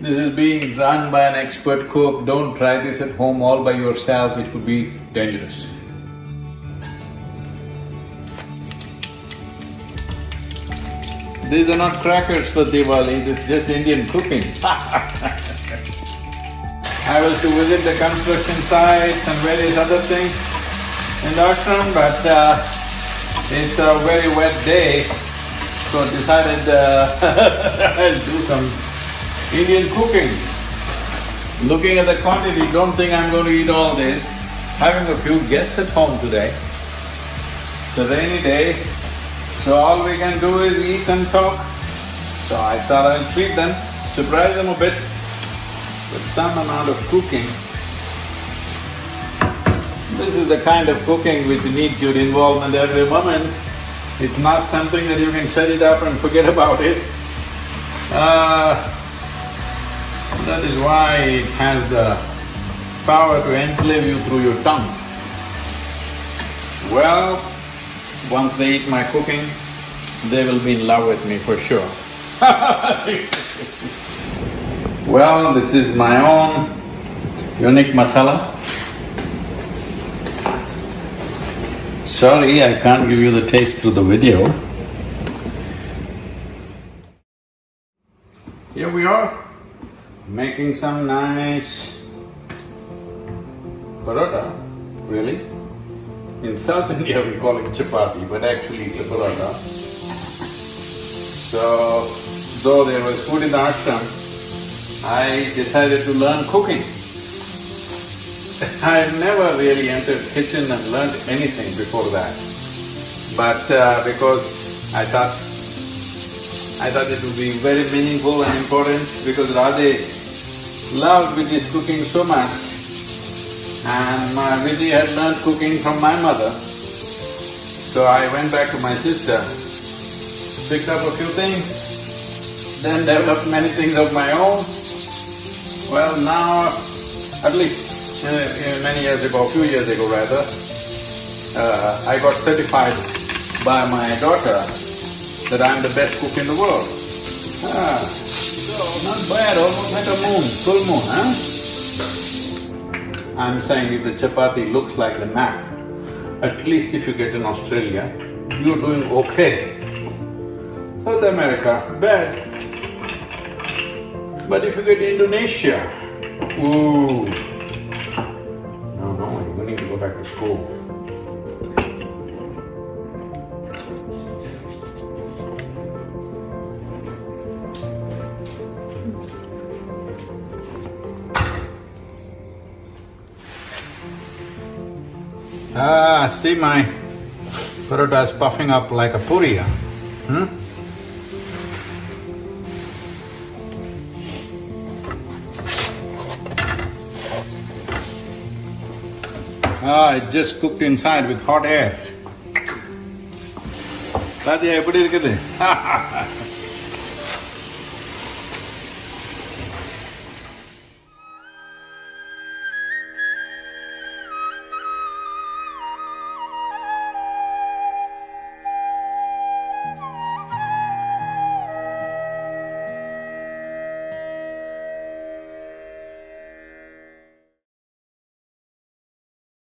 This is being done by an expert cook. Don't try this at home all by yourself, it could be dangerous. These are not crackers for Diwali, this is just Indian cooking. I was to visit the construction sites and various other things in the ashram, but it's a very wet day, so decided I'll do some Indian cooking. Looking at the quantity, don't think I'm going to eat all this. Having a few guests at home today. It's a rainy day, so all we can do is eat and talk. So I thought I'll treat them, surprise them a bit with some amount of cooking. This is the kind of cooking which needs your involvement every moment. It's not something that you can set it up and forget about it. That is why it has the power to enslave you through your tongue. Well, once they eat my cooking, they will be in love with me for sure. Well, this is my own unique masala. Sorry, I can't give you the taste through the video. Here we are, making some nice parota, really. In South India we call it chapati, but actually it's a parota. So, though there was food in the ashram, I decided to learn cooking. I've never really entered kitchen and learned anything before that. But because I thought it would be very meaningful and important because Radhe loved Vidya's cooking so much and Vidya had learned cooking from my mother. So I went back to my sister, picked up a few things, then developed many things of my own. Well, now, at least many years ago, a few years ago rather, I got certified by my daughter that I'm the best cook in the world. So not bad, almost like a moon, full moon, huh? I'm saying if the chapati looks like the map, at least if you get in Australia, you're doing okay. South America, bad. But if you get Indonesia, ooh, no, you need to go back to school. See my parota is puffing up like a puri, hmm? It just cooked inside with hot air. Radhe, eppadi irukudhu?